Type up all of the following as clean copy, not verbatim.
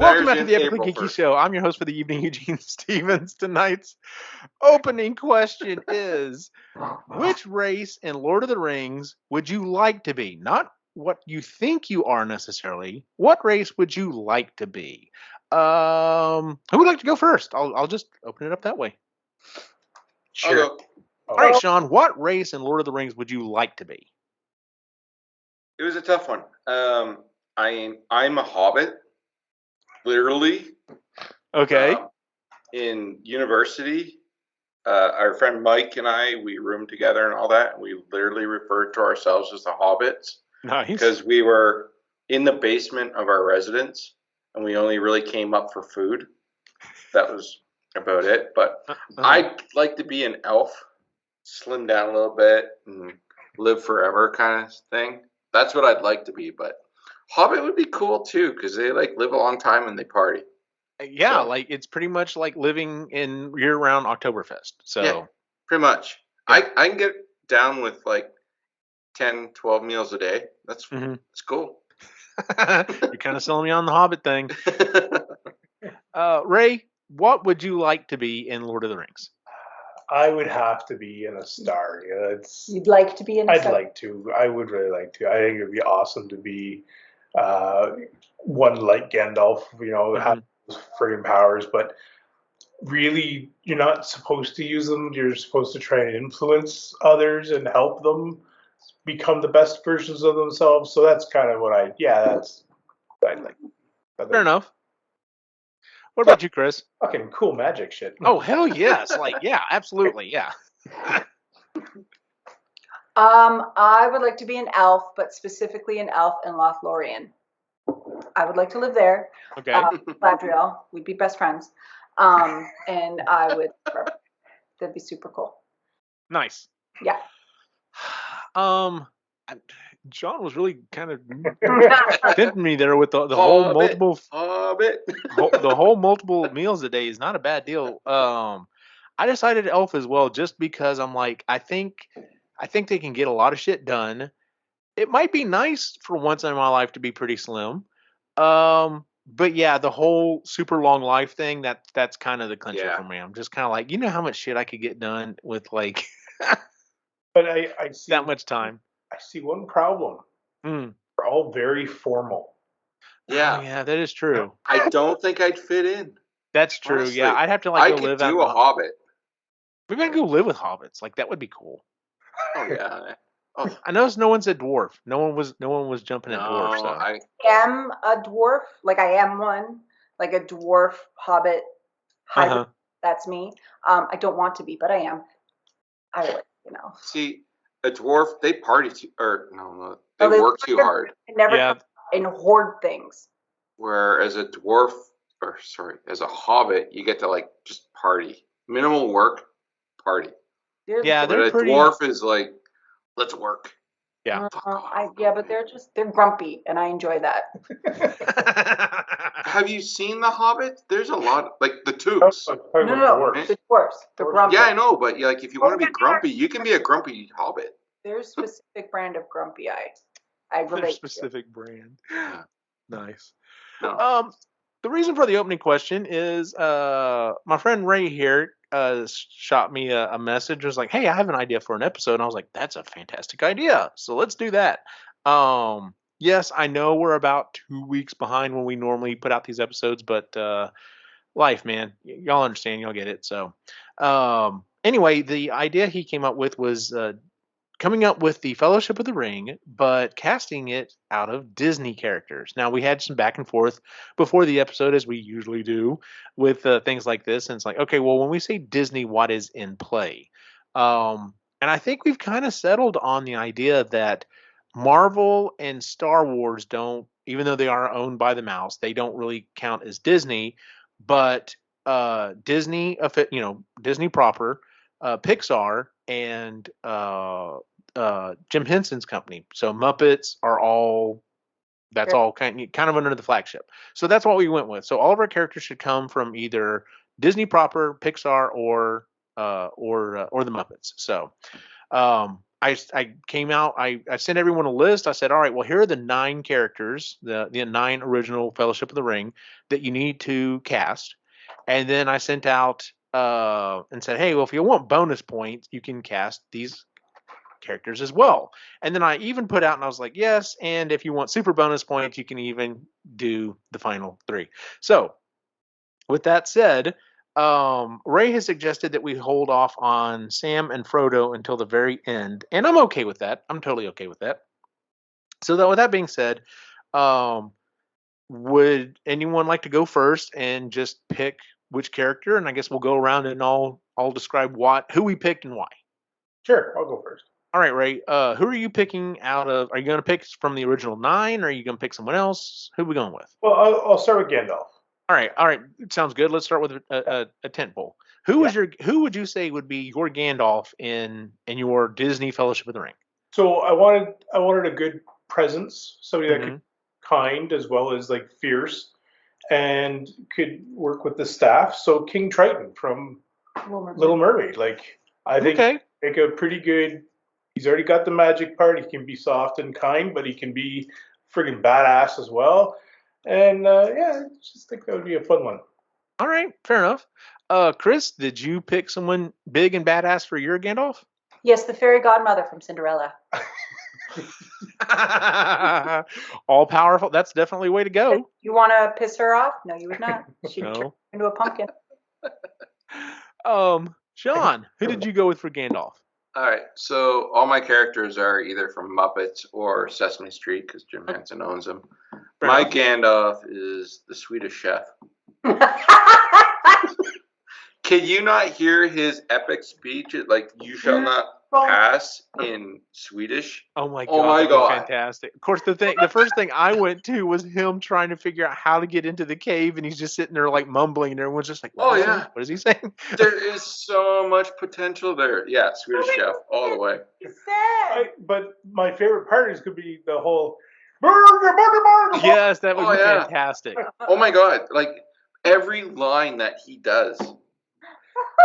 Welcome back to the Epically April Geeky 1st. Show. I'm your host for the evening, Eugene Stevens. Tonight's opening question is, which race in Lord of the Rings would you like to be? Not what you think you are necessarily. What race would you like to be? Who would like to go first? I'll just open it up that way. I'll go. All right, Sean, what race in Lord of the Rings would you like to be? It was a tough one. I'm a hobbit, literally. Okay. In university, our friend Mike and I, we roomed together and all that. And we literally referred to ourselves as the hobbits Nice. because we were in the basement of our residence, and we only really came up for food. That was about it. But I'd like to be an elf, slim down a little bit, and live forever kind of thing. That's what I'd like to be. But hobbit would be cool too because they like live a long time and they party. Yeah, So- like it's pretty much like living in year-round Oktoberfest. So Yeah, pretty much. Yeah. I can get down with like 10, 12 meals a day. That's cool. you're kind of selling me on the Hobbit thing. Ray, what would you like to be in Lord of the Rings? I would have to be in a star. You'd like to be in a I'd star? like to. I would really like to. I think it'd be awesome to be one like Gandalf, have those friggin' powers, but really you're not supposed to use them. You're supposed to try and influence others and help them become the best versions of themselves. So that's kind of what I'd like. Fair enough. What about you, Chris? Fucking cool magic shit. Oh, hell yes. Like, yeah, absolutely. Yeah. I would like to be an elf, but specifically an elf in Lothlorien. I would like to live there. Okay. Galadriel, we'd be best friends. And I would, that'd be super cool. Nice. Yeah. John was really kind of tempting me there with the whole multiple the whole multiple meals a day is not a bad deal. I decided elf as well just because I'm like I think they can get a lot of shit done. It might be nice for once in my life to be pretty slim. But yeah, the whole super long life thing that's kind of the clincher for me. I'm just kind of like, you know how much shit I could get done with like but I see that much time. I see one problem. We're all very formal. Yeah. Oh, yeah, that is true. I don't think I'd fit in. That's true. Honestly, yeah, I'd have to like I go could live do out. a hobbit. We're gonna go live with hobbits. Like that would be cool. Oh yeah. Oh. I noticed no one said dwarf. No one was jumping at dwarf. So I am a dwarf. Like I am one. Like a dwarf hobbit hybrid. That's me. I don't want to be, but I am. I would, See, a dwarf, they party too, or no, they work too hard. Never and hoard things. Whereas a dwarf, as a hobbit, you get to like just party. Minimal work, party. But a dwarf is like, let's work. Yeah. But they're grumpy, and I enjoy that. Have you seen The Hobbit? There's a lot, like the Tooks. No, the dwarves. They're grumpy. Yeah, I know, but like if you want to be grumpy, you can be a grumpy hobbit. There's a specific brand of grumpy I relate There's specific brand. Yeah. Nice. No. The reason for the opening question is my friend Ray here shot me a message. Was like, hey, I have an idea for an episode. And I was like, that's a fantastic idea. So let's do that. Yes, I know we're about 2 weeks behind when we normally put out these episodes, but life, man, y'all understand, y'all get it. So anyway, the idea he came up with was coming up with the Fellowship of the Ring, but casting it out of Disney characters. Now, we had some back and forth before the episode, as we usually do, with things like this. And it's like, okay, well, when we say Disney, what is in play? And I think we've kind of settled on the idea that Marvel and Star Wars don't, even though they are owned by the mouse, they don't really count as Disney. But Disney, Disney proper, Pixar, and Jim Henson's company. So Muppets are all all kind of under the flagship. So that's what we went with. So all of our characters should come from either Disney proper, Pixar, or the Muppets. So I I came out. I sent everyone a list. I said, all right, well, here are the 9 characters, the 9 original Fellowship of the Ring that you need to cast, and then I sent out and said, hey, well, if you want bonus points, you can cast these characters as well. And then I even put out, and I was like, yes, and if you want super bonus points, you can even do the final 3. So with that said, Ray has suggested that we hold off on Sam and Frodo until the very end, and I'm okay with that. I'm totally okay with that. So with that being said, um, would anyone like to go first and just pick which character? And I guess we'll go around and I'll describe who we picked and why. Sure, I'll go first. All right, Ray. Who are you picking out of? Are you going to pick from the original 9, or are you going to pick someone else? Who are we going with? Well, I'll start with Gandalf. All right. Sounds good. Let's start with a tent pole. Who would you say would be your Gandalf in your Disney Fellowship of the Ring? So I wanted a good presence, somebody that could kind as well as like fierce, and could work with the staff. So King Triton from Little Mermaid. Like I think make a pretty good. He's already got the magic part. He can be soft and kind, but he can be friggin' badass as well. And I just think that would be a fun one. All right, fair enough. Chris, did you pick someone big and badass for your Gandalf? Yes, the fairy godmother from Cinderella. All powerful. That's definitely a way to go. You want to piss her off? No, you would not. She'd turn into a pumpkin. Sean, who did you go with for Gandalf? All right, so all my characters are either from Muppets or Sesame Street because Jim Henson owns them. My Gandalf is the Swedish Chef. Can you not hear his epic speech? Like, you shall not pass in Swedish. Oh my god! Fantastic! Of course, the first thing I went to was him trying to figure out how to get into the cave, and he's just sitting there like mumbling, and everyone's just like, what is he saying? There is so much potential there. Yeah, Swedish Chef all the way. But my favorite part is going to be the whole burger. Yes, that would be fantastic. Oh my god! Like every line that he does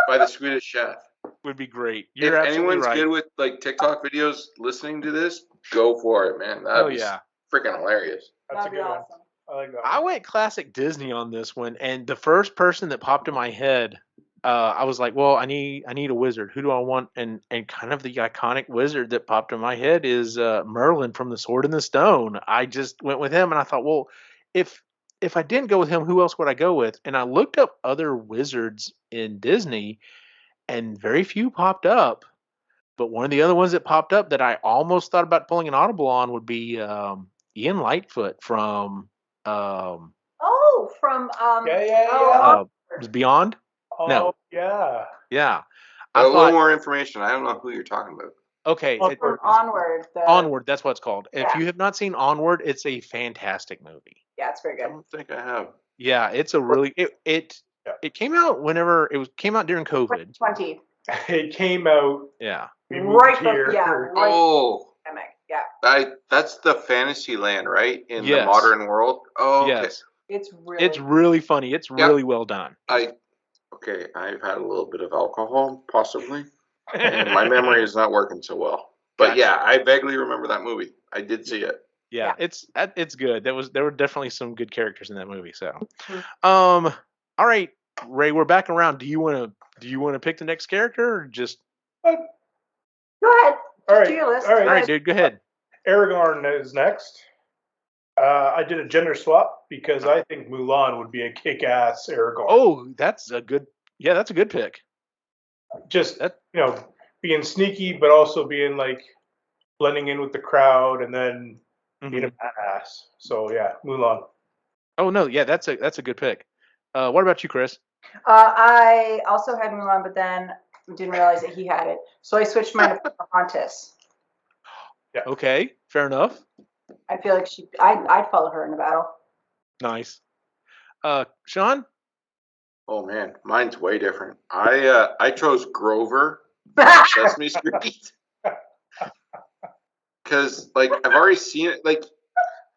by the Swedish Chef would be great. If anyone's good with like TikTok videos listening to this, go for it, man. That'd be freaking hilarious. That's a good one. I like that. I went classic Disney on this one, and the first person that popped in my head, I was like, well, I need a wizard. Who do I want? And kind of the iconic wizard that popped in my head is Merlin from The Sword and the Stone. I just went with him, and I thought, well, if I didn't go with him, who else would I go with? And I looked up other wizards in Disney, and very few popped up. But one of the other ones that popped up that I almost thought about pulling an audible on would be Ian Lightfoot from from Beyond. Oh, no. Yeah. A little more information. I don't know who you're talking about. Okay. Onward. Onward. That's what it's called. If you have not seen Onward, it's a fantastic movie. Yeah, it's very good. I don't think I have. Yeah, it's a really it came out whenever came out during COVID. 2020. It came out. Yeah. Right. That's the Fantasyland, right? In the modern world. Oh, okay. Yes. It's really funny. It's really well done. I've had a little bit of alcohol, possibly, and my memory is not working so well. But I vaguely remember that movie. I did see it. Yeah, it's good. There were definitely some good characters in that movie. So, all right, Ray, we're back around. Do you want to pick the next character or just? Go ahead. All right. Do your list. All right, dude. Go ahead. Aragorn is next. I did a gender swap because I think Mulan would be a kick-ass Aragorn. Oh, that's a good pick. Just being sneaky, but also being like blending in with the crowd, and then being a badass. So yeah, Mulan. Oh no, yeah, that's a good pick. What about you, Chris? I also had Mulan, but then didn't realize that he had it, so I switched mine to Pocahontas. Yeah. Okay, fair enough. I feel like I'd follow her in a battle. Nice. Sean? Oh man, mine's way different. I chose Grover from Sesame Street. Because like I've already seen it. Like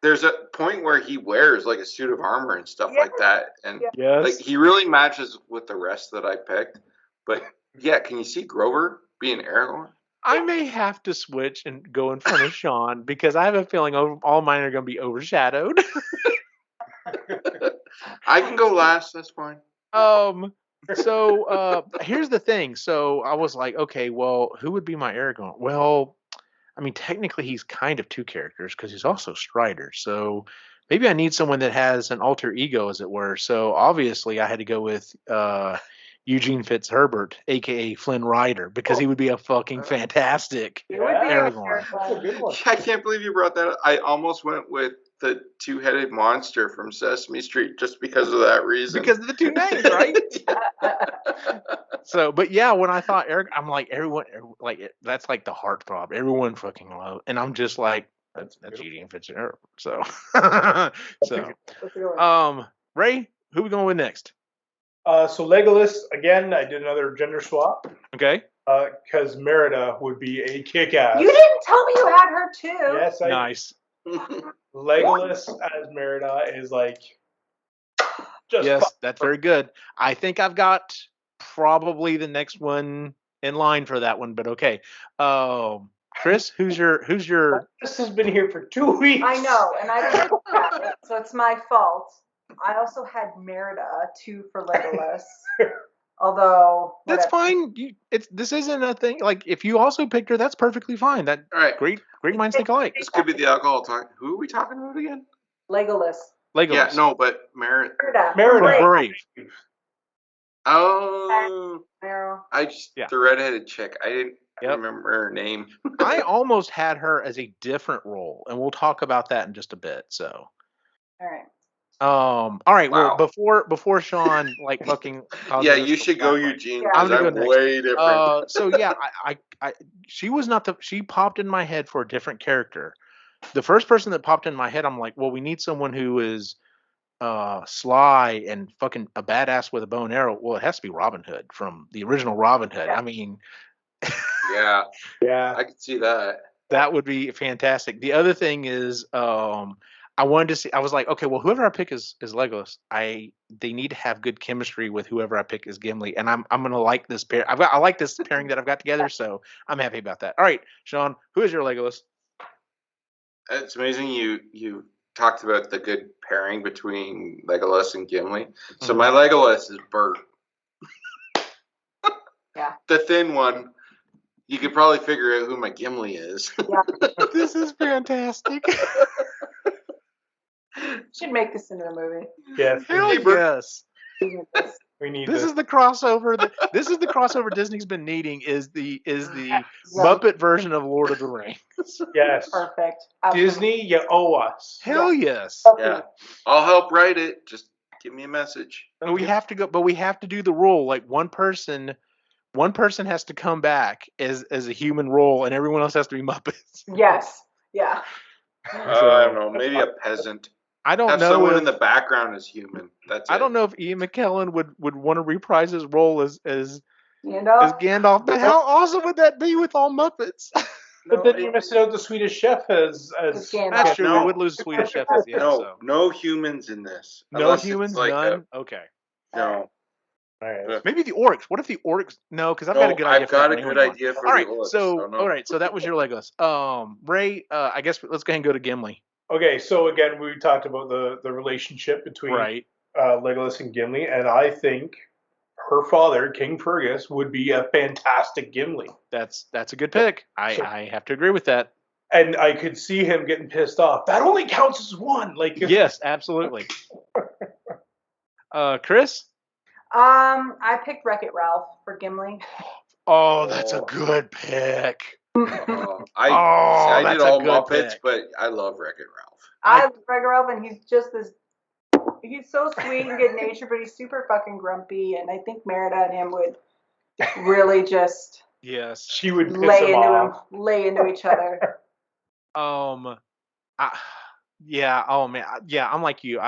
there's a point where he wears like a suit of armor and stuff like that, and like he really matches with the rest that I picked. But yeah, can you see Grover being Aragorn? I may have to switch and go in front of Sean because I have a feeling all mine are going to be overshadowed. I can go last. That's fine. So here's the thing. So I was like, okay, well, who would be my Aragorn? Well, I mean, technically he's kind of two characters because he's also Strider. So maybe I need someone that has an alter ego, as it were. So obviously I had to go with Eugene Fitzherbert, aka Flynn Rider, because he would be a fucking fantastic It would be a Aragorn. That's a good one. I can't believe you brought that up. I almost went with the two-headed monster from Sesame Street just because of that reason. Because of the two names, right? So, but yeah, when I thought Eric, I'm like everyone, like that's like the heartthrob. Everyone fucking love, and I'm just like that's Eugene Fitzgerald. So, Ray, who we going with next? So Legolas again. I did another gender swap. Okay. Because Merida would be a kick-ass. You didn't tell me you had her too. Yes, Nice. Legolas as Merida is like just yes, that's very good. I think I've got probably the next one in line for that one, but okay. Chris, who's your? This has been here for 2 weeks. I know, and I didn't look at it, so it's my fault. I also had Merida too for Legolas. Although that's fine. This isn't a thing. Like if you also picked her, that's perfectly fine. That All right. great minds think alike. This could be the alcohol talk. Who are we talking about again? Legolas. Yeah, no, but Merida. Merida. Brave. Oh, Meryl. the redheaded chick. I didn't remember her name. I almost had her as a different role, and we'll talk about that in just a bit. So, all right. All right. Wow. Well, before Sean like fucking. Yeah, you should go, Eugene. I'm Because gonna I'm go next. way different. So yeah, she was not she popped in my head for a different character. The first person that popped in my head, I'm like, well, we need someone who is sly and fucking a badass with a bow and arrow. Well, it has to be Robin Hood from the original Robin Hood. Yeah. I mean, Yeah, Yeah. I could see that. that would be fantastic. The other thing is, I wanted to see. I was like, okay, well, whoever I pick is Legolas. They need to have good chemistry with whoever I pick is Gimli, and I'm gonna like this pair. I like this pairing that I've got together, so I'm happy about that. All right, Sean, who is your Legolas? It's amazing you talked about the good pairing between Legolas and Gimli. So my Legolas is Bert. Yeah. The thin one. You could probably figure out who my Gimli is. Yeah. This is fantastic. Should make this into a movie. Yes. Hell yes. We need This is the crossover. This is the crossover Disney's been needing. Is the Muppet version of Lord of the Rings? Yes. Perfect. Disney, you owe us. Hell yes. Yeah. I'll help write it. Just give me a message. But we have to go. But we have to do the rule. Like one person has to come back as a human role, and everyone else has to be Muppets. Yes. Yeah. I don't know. Maybe a peasant. I don't Have know. someone in the background as human. That's it. I don't know if Ian McKellen would want to reprise his role as Gandalf. But how awesome would that be with all Muppets? But then you're missing out the Swedish Chef as Gandalf. That's true. No. We would lose Swedish Chef at the end. No humans in this. No Unless humans. it's like None. Okay. No. All right. Maybe the orcs. What if the orcs? No, because I've got a good idea. I've got a for good anyone. idea for All right. the orcs. So no. all right. So that was your Legolas. Ray. I guess let's go ahead and go to Gimli. Okay, so again, we talked about the relationship between Legolas and Gimli, and I think her father, King Fergus, would be a fantastic Gimli. That's a good pick. I have to agree with that. And I could see him getting pissed off. That only counts as one. Like yes, absolutely. Chris? I picked Wreck-It Ralph for Gimli. Oh, that's a good pick. I did all Muppets, but I love Wreck-It Ralph. I love Wreck-It Ralph, and he's just he's so sweet and good natured, but he's super fucking grumpy, and I think Merida and him would really just she would piss lay into each other. Yeah. Oh man. Yeah. I'm like you.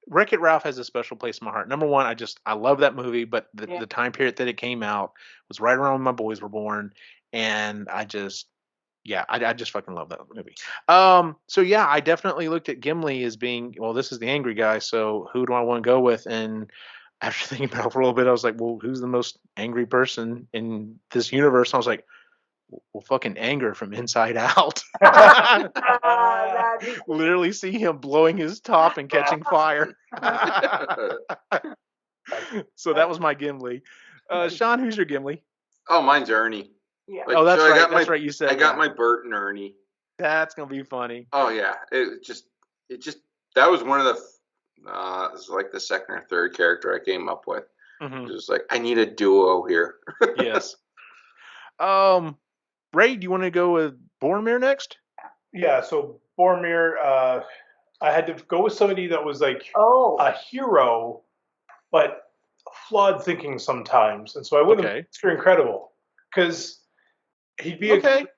Wreck-It Ralph has a special place in my heart. Number one, I love that movie, but the time period that it came out was right around when my boys were born, and I just fucking love that movie. So yeah, I definitely looked at Gimli as being, well, this is the angry guy, so who do I want to go with? And after thinking about it for a little bit, I was like, well, who's the most angry person in this universe? And I was like, Well, fucking anger from inside out. That'd be Literally see him blowing his top and catching fire. So that was my Gimli. Sean, who's your Gimli? Oh, mine's Ernie. yeah. Oh, that's so right. That's right. You said I got that. my Bert and Ernie. That's gonna be funny. Oh yeah, it just that was one of the it was like the second or third character I came up with. Mhm. It was like I need a duo here. Yes. Ray, do you want to go with Boromir next? Yeah, so Boromir, I had to go with somebody that was like Oh. a hero, but flawed thinking sometimes. And so I went with Okay. Mr. Incredible because he'd be a Okay. good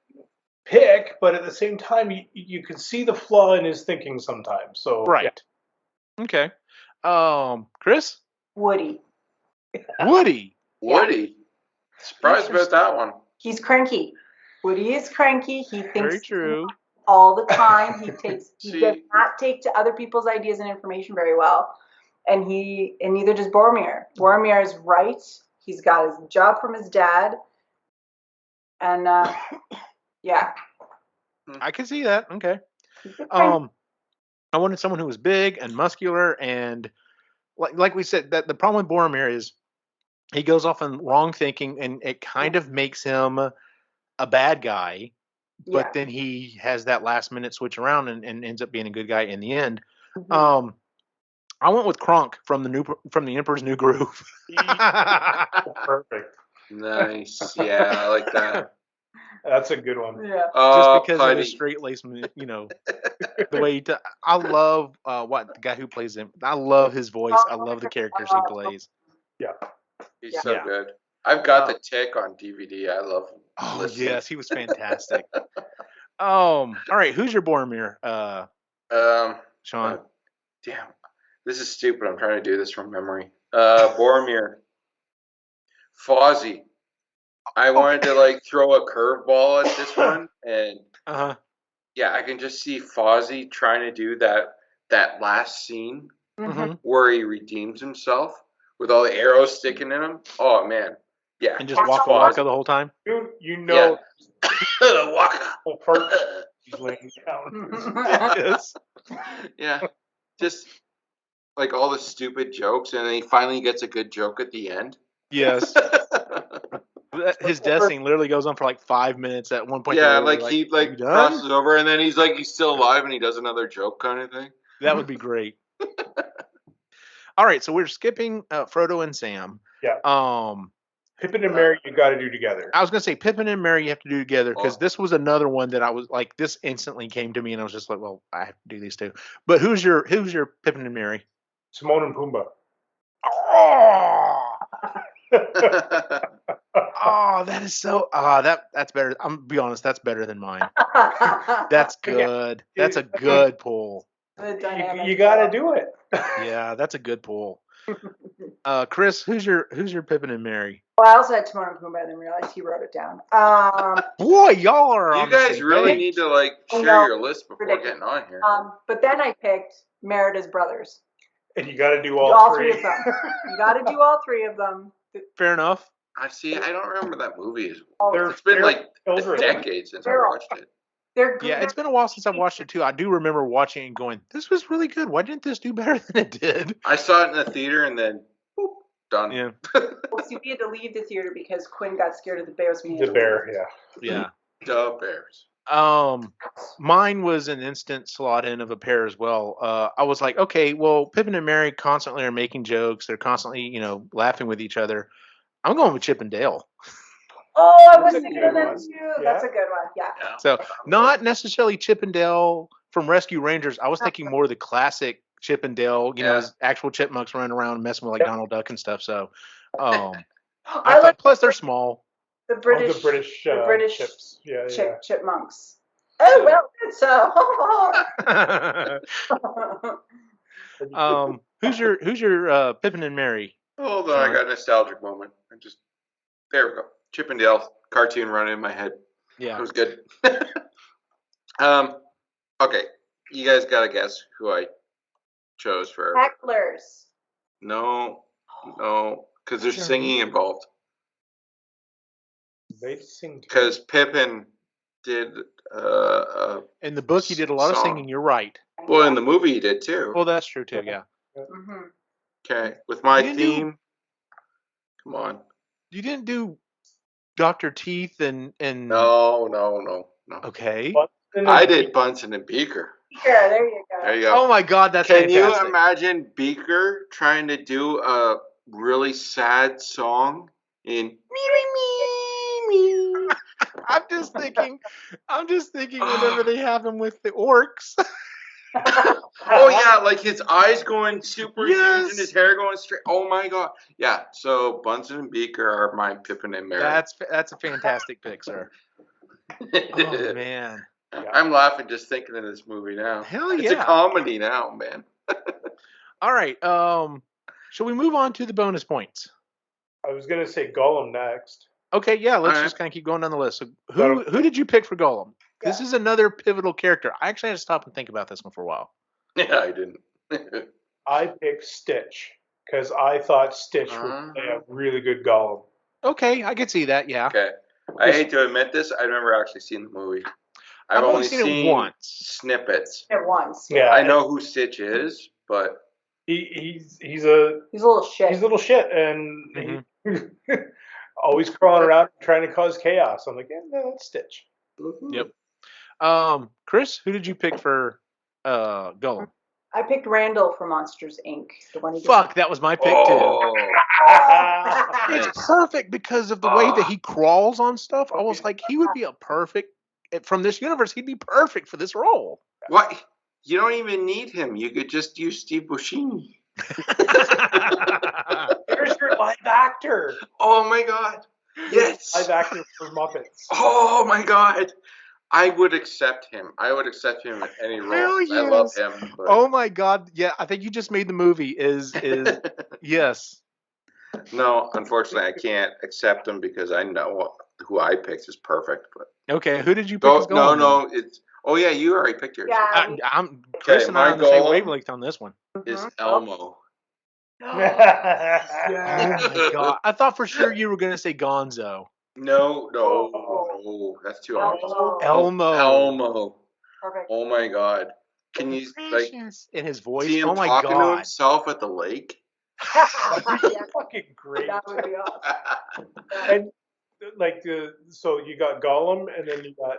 pick, but at the same time, you could see the flaw in his thinking sometimes. So Right. Okay. Chris? Woody. Woody. Woody. Surprised about that one. He's cranky. Woody is cranky. He Very thinks true. all the time. He See- does not take to other people's ideas and information very well. And neither does Boromir. Boromir is right. He's got his job from his dad. And yeah. I can see that. Okay. He's a cranky. I wanted someone who was big and muscular, and like we said, that the problem with Boromir is he goes off on wrong thinking, and it kind of makes him a bad guy. But Yeah. then he has that last minute switch around and ends up being a good guy in the end. Mhm. I went with Kronk from the Emperor's New Groove. perfect. Nice. Yeah, I like that. That's a good one. Yeah. Just because of Putty. his straight laced, the way he. I love the guy who plays him. I love his voice. I love the characters he plays. Yeah. He's Yeah. so Yeah. good. I've got the Tick on DVD. I love him. Oh Listening. yes, he was fantastic. All right, who's your Boromir? Sean. Damn, this is stupid. I'm trying to do this from memory. Boromir, Fozzie. I wanted to like throw a curveball at this one, and yeah, I can just see Fozzie trying to do that last scene Mm-hmm. where he redeems himself with all the arrows sticking in him. Oh man, yeah, And just Waka Waka the whole time. Dude, you know, Waka. the part he's laying down. Yes. Yeah, just like all the stupid jokes, and then he finally gets a good joke at the end. Yes. His death scene literally goes on for like 5 minutes at one point. Yeah, they're like literally he "You done?" crosses over, and then he's still alive, and he does another joke kind of thing. That would be great. All right, so we're skipping Frodo and Sam. Yeah. Pippin and Merry, you got to do together. I was gonna say Pippin and Merry you have to do together because this was another one that I was like, this instantly came to me, and I was just like, well, I have to do these two. But who's your Pippin and Merry? Timon and Pumbaa. Oh, oh, that is so. That's better. I'm gonna be honest, that's better than mine. That's good. That's a good pull. You got to do it. Yeah, that's a good pull. Chris, who's your Pippin and Merry? Well, I also had Timon and Pumbaa and then realized he wrote it down. Boy, y'all are. You on the guys same really page. need to share your list before getting on here. But then I picked Merida's brothers. And you got to do all three of them. You got to do all three of them. Fair enough. I see. I don't remember that movie. It's They're been like a children. decade since I They're all- watched it. They're good. Yeah, it's been a while since I watched it too. I do remember watching it and going, "This was really good. Why didn't this do better than it did?" I saw it in the theater and then boop, done. Yeah, Well, see, we had to leave the theater because Quinn got scared of the bears. The bear, yeah. yeah. The Bears. Mine was an instant slot in of a pair as well. I was like, okay, well, Pippin and Merry constantly are making jokes. They're constantly, laughing with each other. I'm going with Chip and Dale. Oh, I was That's a thinking good of that one. too. Yeah. That's a good one. Yeah. Yeah. So not necessarily Chip and Dale from Rescue Rangers. I was thinking more of the classic Chip and Dale, as actual chipmunks running around and messing with like Donald Duck and stuff. So, I thought, like plus they're small. the British, the British chips. Yeah, chipmunks. Oh well, it's Who's your Pippin and Merry? Hold on, I got a nostalgic moment. There we go. Chip and Dale cartoon running in my head. Yeah, it was good. Okay, you guys gotta guess who I chose for hecklers. No, because there's singing involved. They sing because Pippin did. In the book, he did a lot of Song. singing. You're right. Well, in the movie, he did too. Well, that's true too. Yeah. Mm-hmm. Okay, with my You didn't do- theme. Come on. You didn't do Dr. Teeth and No. okay. I did Bunsen and Beaker. Sure, there you go. There you go. Oh my God, that's Can you fantastic. imagine Beaker trying to do a really sad song in I'm just thinking whenever they have him with the orcs. Oh yeah, like his eyes going super huge Yes. and his hair going straight. Oh my God. Yeah, so Bunsen and Beaker are my Pippin and Mary. That's a fantastic pick, sir. Oh man. I'm laughing just thinking of this movie now. Hell It's a yeah. comedy now, man. All right. Shall we move on to the bonus points? I was gonna say Gollum next. Okay, yeah, let's All right. just kind of keep going down the list. So who did you pick for Gollum? This is another pivotal character. I actually had to stop and think about this one for a while. Yeah, I didn't. I picked Stitch because I thought Stitch would play a really good Gollum. Okay, I could see that, yeah. Okay. I hate to admit this, I've never actually seen the movie. I've only seen it once. snippets. At once. Yeah, I know who Stitch is, but he's a little shit. he's a little shit, and Mhm. he always crawling around trying to cause chaos. I'm like, yeah, no, that's Stitch. Yep. Chris, who did you pick for Gollum? I picked Randall for Monsters Inc. The one who Fuck, that was my pick too. oh, It's nice. perfect because of the way that he crawls on stuff. I was like, he would be a perfect from this universe. He'd be perfect for this role. What? You don't even need him. You could just use Steve Buscemi. There's your live actor. Oh my God. Yes. Live actor for Muppets. Oh my God. I would accept him. I would accept him in any role. Hell I love yes. him. But... Oh my God! Yeah, I think you just made the movie. Is yes. No, unfortunately, I can't accept him because I know who I picked is perfect. But Okay, who did you pick as Gollum? no, it's. Oh yeah, you already picked yours. Yeah. I'm Chris and I are on the same wavelength on this one. Is Elmo. Oh my God! I thought for sure you were gonna say Gonzo. No, that's too obvious. Elmo. Perfect. Oh my God. Can you like in his voice? see him Oh my talking to God! himself at the lake? Fucking great. That would be awesome. And like so you got Gollum, and then you got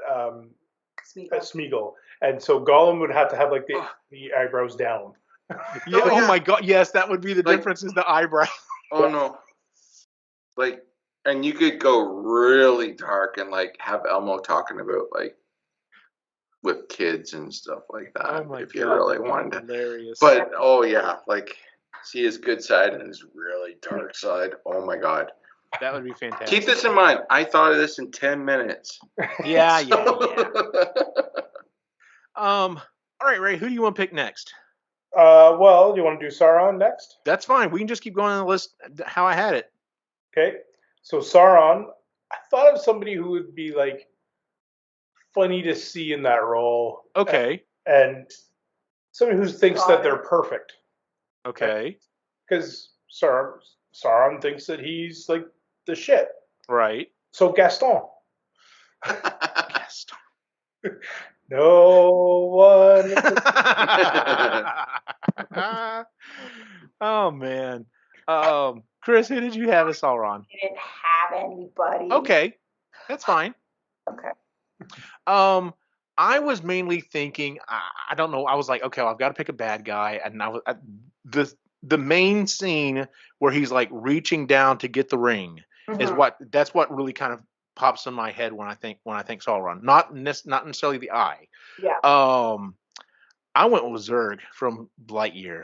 Smeagol, and so Gollum would have to have like the eyebrows down. Yeah, Oh, yeah. Oh my God! Yes, that would be the Like- difference. Is the eyebrow? Oh no. Like, and you could go really dark and like have Elmo talking about like with kids and stuff like that Oh my if God! you really wanted to. Hilarious. But oh yeah, like see his good side and his really dark side. Oh my God. that would be fantastic. Keep this in mind. I thought of this in 10 minutes. Yeah. All right, Ray. Who do you want to pick next? Well, do you want to do Sauron next? That's fine. We can just keep going on the list how I had it. Okay. So Sauron, I thought of somebody who would be like funny to see in that role. Okay. And somebody who thinks that they're perfect. Okay. Because Sauron thinks that he's like the shit. Right. So Gaston. Yes. No one. Oh man. Chris, who did you have as Sauron? You didn't have anybody. Okay, that's fine. Okay. I was mainly thinking. I don't know. I was like, okay, well, I've got to pick a bad guy, and the main scene where he's like reaching down to get the ring is that's what really kind of pops in my head when I think Sauron. Not necessarily the eye. Yeah. I went with Zurg from Lightyear.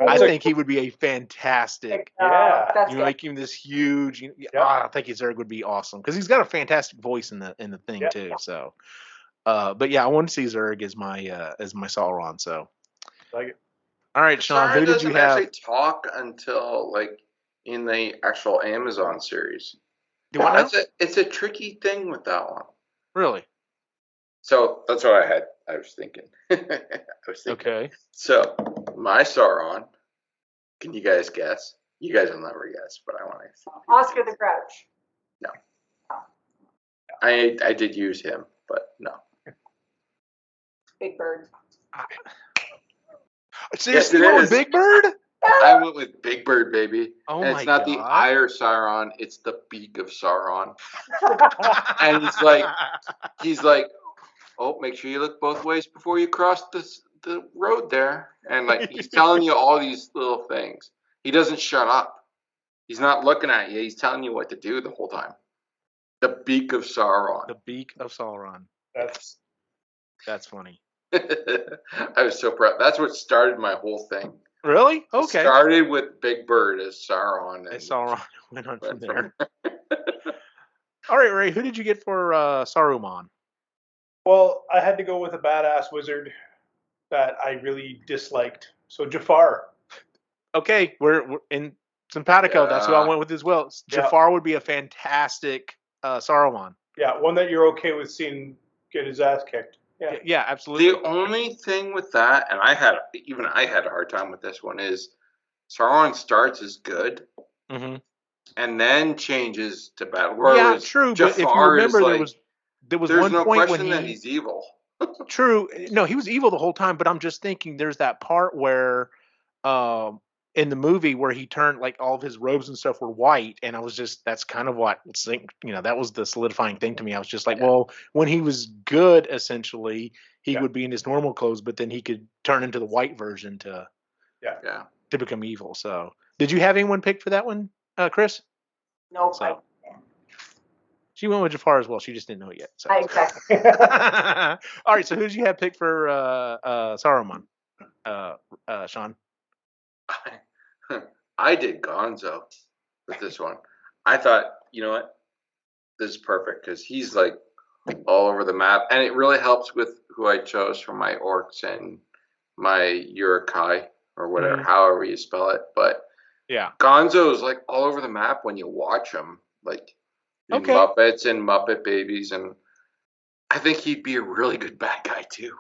I think he would be a fantastic. Yeah. That's You good. make him this huge. Yeah. I think Zurg would be awesome because he's got a fantastic voice in the thing too. So, but yeah, I want to see Zurg as my Sauron. So, Like it. all right, Sean, Sauron who did doesn't you have? actually talk until like in the actual Amazon series. Do I know? It's a tricky thing with that one. Really? So that's what I had. I was thinking. Okay. So my Sauron. Can you guys guess? You guys will never guess, but I want to. Oscar the Grouch. No. Oh, I did use him, but no. Big Bird. Seriously, Yes, it you went with is. Big Bird? I went with Big Bird, baby. Oh And my it's not god! the eye of Sauron; it's the beak of Sauron. And he's like, oh, make sure you look both ways before you cross the road there. And like he's telling you all these little things. He doesn't shut up. He's not looking at you. He's telling you what to do the whole time. The beak of Sauron. The beak of Sauron. That's funny. I was so proud. That's what started my whole thing. Really? It Okay. started with Big Bird as Sauron. And Sauron went on from there. All right, Ray, who did you get for Saruman? Well, I had to go with a badass wizard that I really disliked. So Jafar. Okay, we're in simpatico. That's who I went with as well. Jafar would be a fantastic Saruman. Yeah, one that you're okay with seeing get his ass kicked. Yeah, absolutely. The only thing with that, and I had a hard time with this one, is Sauron starts as good, and then changes to bad. Yeah, true. Jafar, but if you remember, like, there was there's one no point question when that he's evil. True. No, he was evil the whole time. But I'm just thinking, there's that part where, in the movie where he turned like all of his robes and stuff were white, and I was just that's kind of what that was the solidifying thing to me. I was just like, well, when he was good, essentially, he would be in his normal clothes, but then he could turn into the white version to become evil. So, did you have anyone pick for that one, Chris? No. So, she went with Jafar as well. She just didn't know it yet. So. Exactly. All right. So who did you have pick for Saruman, Sean? I did Gonzo with this one. I thought, you know what, this is perfect because he's like all over the map, and it really helps with who I chose for my orcs and my Urukai or whatever, however you spell it. But yeah, Gonzo is like all over the map when you watch him, like in Muppets and Muppet Babies, and I think he'd be a really good bad guy too.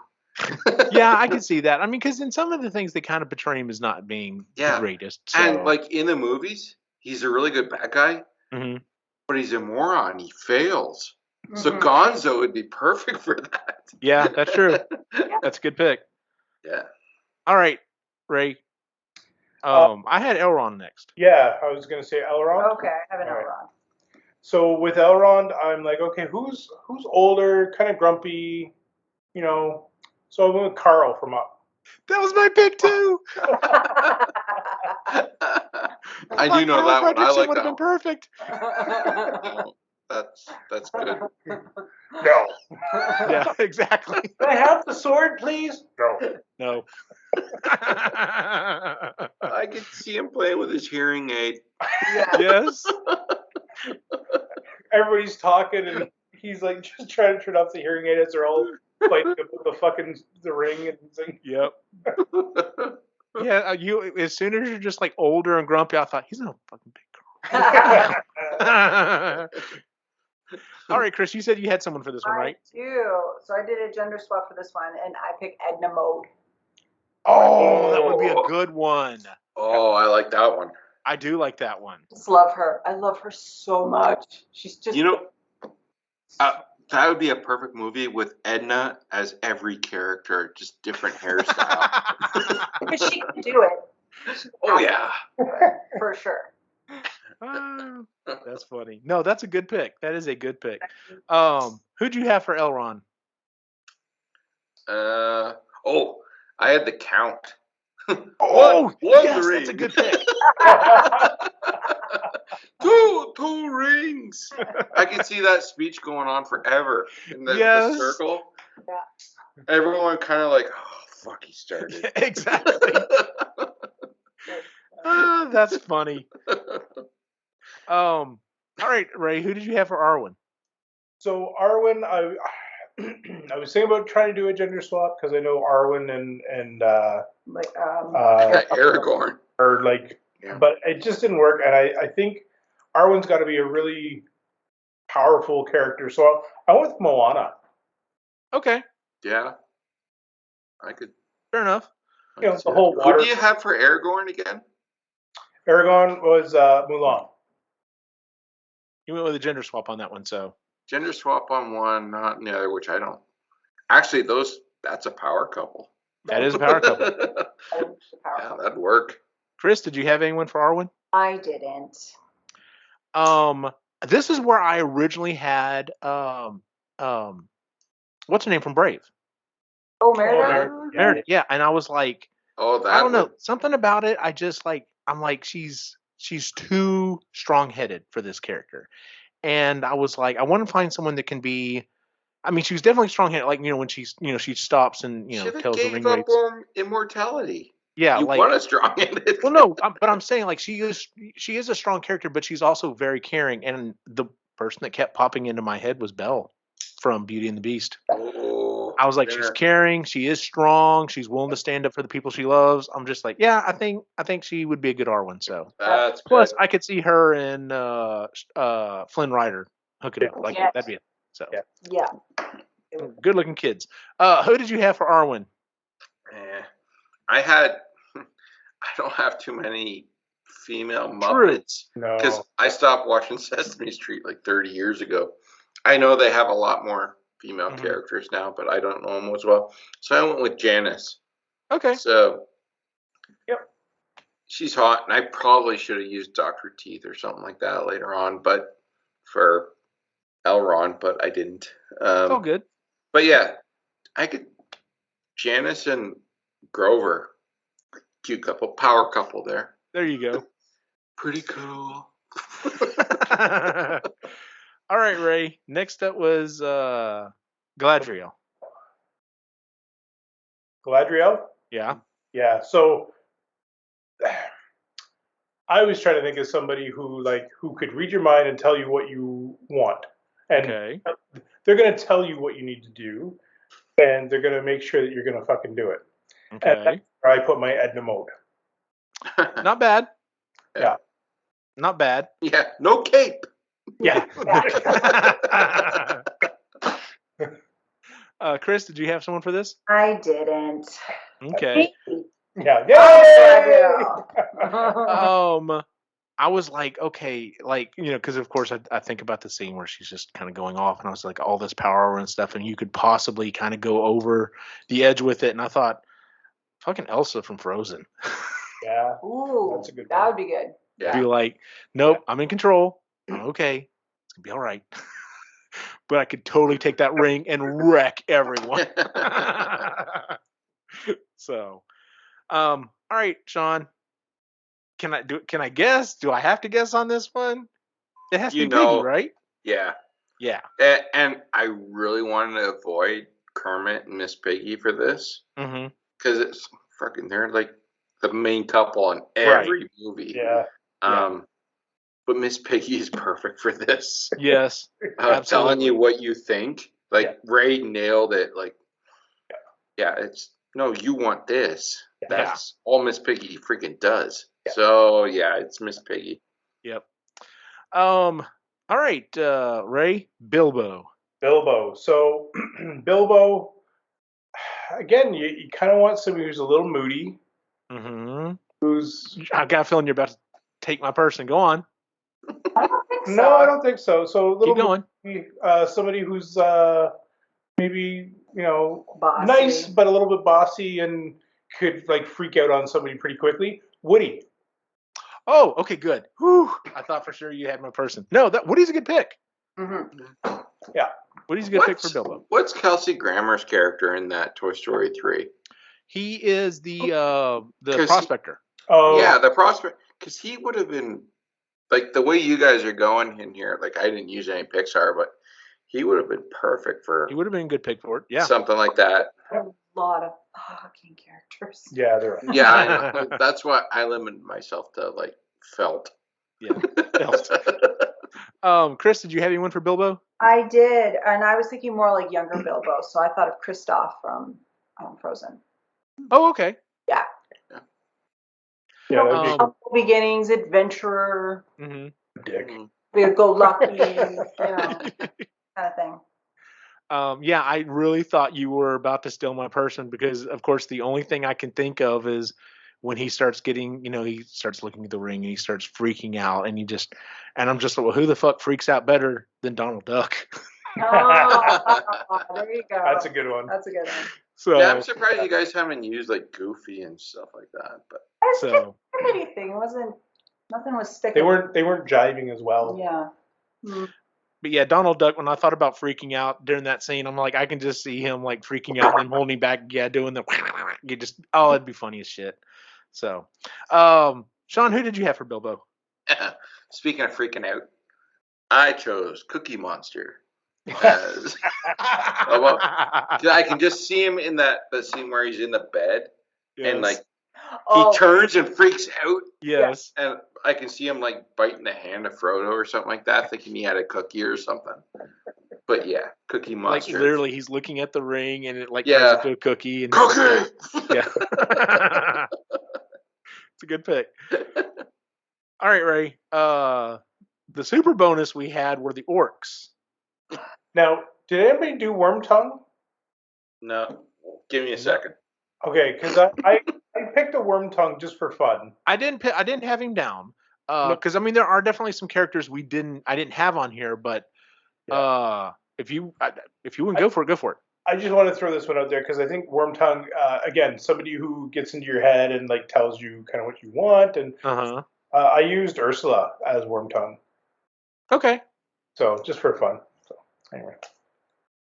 Yeah, I can see that. I mean, because in some of the things they kind of portray him as not being the greatest. So. And like in the movies, he's a really good bad guy, but he's a moron. He fails. So Gonzo would be perfect for that. Yeah, that's true. That's a good pick. Yeah. All right, Ray. I had Elrond next. Yeah, I was gonna say Elrond. Okay, I have an Elrond. So with Elrond, I'm like, okay, who's older, kind of grumpy, you know? So I went with Carl from Up. That was my pick too. I do know that one. I like would that have been perfect. Oh, that's good. No. Yeah, exactly. Can I have the sword, please? No. I could see him playing with his hearing aid. Yes. Everybody's talking, and he's like just trying to turn off the hearing aid as they're all fighting the ring and thing. Yep. Yeah, you as soon as you're just like older and grumpy, I thought he's no fucking big girl. All right, Chris, you said you had someone for this one, right? I do. So I did a gender swap for this one, and I picked Edna Mode. Oh, that would be a good one. Oh, I like that one. I do like that one. Just love her. I love her so much. She's just that would be a perfect movie with Edna as every character, just different hairstyle. But she can do it. Oh yeah, for sure. That's funny. No, that's a good pick. That is a good pick. Who'd you have for Elrond? I had the Count. Yes, that's a good pick. two rings. I can see that speech going on forever in the circle. Yeah. Everyone kind of like, oh fuck, he started. Exactly. That's funny. All right, Ray, who did you have for Arwen? So Arwen, I was thinking about trying to do a gender swap because I know Arwen and Aragorn are like, but it just didn't work. And I think Arwen's got to be a really powerful character. So I went with Moana. Okay. Yeah. I could. Fair enough. You know, the whole water. Who do you have for Aragorn again? Aragorn was Mulan. You went with a gender swap on that one, so. Gender swap on one, not on the other, which I don't. Actually, that's a power couple. That is a power couple. Yeah, that'd work. Chris, did you have anyone for Arwen? I didn't. This is where I originally had what's her name from Brave? Oh, Merida? Meredith. Yeah, and I was like, Oh, that I don't know, something about it. I just like, I'm like, she's too strong-headed for this character, and I was like, I want to find someone that can be. I mean, she's definitely strong-headed. Like, when she's, she stops and tells the ring rates. Immortality. Yeah, you want a strong-headed. Well, no, but I'm saying like she is a strong character, but she's also very caring. And the person that kept popping into my head was Belle from Beauty and the Beast. Oh, I was like, she's caring, she is strong, she's willing to stand up for the people she loves. I'm just like, yeah, I think she would be a good Arwen. So that's plus, good. I could see her and Flynn Rider hooking up. Like that'd be it. So Yeah. Good looking kids. Who did you have for Arwen? I don't have too many female Muppets because I stopped watching Sesame Street like 30 years ago. I know they have a lot more female characters now, but I don't know them as well. So I went with Janice. Okay. So, she's hot, and I probably should have used Dr. Teeth or something like that later on, but for Elrond, but I didn't. It's all good. But yeah, Janice and Grover, cute couple, power couple there. There you go. Pretty cool. All right, Ray. Next up was Galadriel. Galadriel? Yeah. Yeah. So I always try to think of somebody who could read your mind and tell you what you want. And they're going to tell you what you need to do, and they're going to make sure that you're going to fucking do it. Okay. And that's where I put my Edna Mode. Not bad. Yeah. Not bad. Yeah. No cape. Yeah. Chris, did you have someone for this? I didn't. Okay. Yeah. I was like, okay, like, because of course I think about the scene where she's just kind of going off, and I was like, all this power and stuff, and you could possibly kind of go over the edge with it, and I thought, fucking Elsa from Frozen. Yeah. Ooh, that's a good one. That would be good. Yeah. Be like, nope, I'm in control. I'm okay. It's gonna be all right. But I could totally take that ring and wreck everyone. So, all right, Sean. Can I guess? Do I have to guess on this one? It has to be Piggy, right? Yeah. Yeah. And I really wanted to avoid Kermit and Miss Piggy for this. Mm-hmm. Because it's fucking, they're like the main couple in every movie. Yeah. But Miss Piggy is perfect for this. Yes. Telling you what you think. Like, Ray nailed it. Like, it's, no, you want this. That's all Miss Piggy freaking does. Yeah. So, it's Miss Piggy. Yep. All right, Ray, Bilbo. So, Bilbo, again, you kind of want somebody who's a little moody. Mm-hmm. I got a feeling you're about to take my person. Go on. I don't think so. No, I don't think so. So, a little Keep going. Moody, somebody who's maybe, bossy. Nice, but a little bit bossy and could freak out on somebody pretty quickly. Woody. Oh, okay, good. Whew. I thought for sure you had my person. No, Woody's a good pick. Mm-hmm. Yeah. Woody's a good pick for Bilbo. What's Kelsey Grammer's character in that Toy Story 3? He is the prospector. The prospector. Because he would have been, like, the way you guys are going in here, like, I didn't use any Pixar, but he would have been perfect for... He would have been a good pick for it, yeah. Something like that. A lot of fucking characters. Yeah, there are. Yeah, I know. That's why I limited myself to, like, Felt. Yeah, Felt. Chris, did you have anyone for Bilbo? I did, and I was thinking more like younger Bilbo, so I thought of Kristoff from Frozen. Oh, okay. Yeah. Yeah. Beginnings, adventurer, Dick. go lucky, kind of thing. I really thought you were about to steal my person because, of course, the only thing I can think of is when he starts getting, he starts looking at the ring and he starts freaking out, and I'm just like, well, who the fuck freaks out better than Donald Duck? Oh, there you go. That's a good one. That's a good one. So Yeah, I'm surprised you guys haven't used like Goofy and stuff like that. But It's So- just anything. It wasn't. Nothing was sticking. They weren't jiving as well. Yeah. Mm. But yeah, Donald Duck, when I thought about freaking out during that scene, I'm like, I can just see him like freaking out and then holding back, doing the you just it'd be funny as shit. So Sean, who did you have for Bilbo? speaking of freaking out, I chose Cookie Monster. As, I can just see him in that scene where he's in the bed and like he turns and freaks out. Yes. And I can see him like biting the hand of Frodo or something like that, thinking he had a cookie or something. But yeah, Cookie Monster. Like literally, he's looking at the ring and it like Yeah. turns into a cookie. And Cookie! Yeah. It's a good pick. All right, Ray. The super bonus we had were the orcs. Now, did anybody do Worm Tongue? No, give me a second. Okay, because I picked a Worm Tongue just for fun. I didn't have him down because I mean there are definitely some characters I didn't have on here, but if you wouldn't go for it, go for it. I just want to throw this one out there because I think Worm Tongue, again, somebody who gets into your head and like tells you kind of what you want, and I used Ursula as Worm Tongue. Okay. So just for fun. So anyway,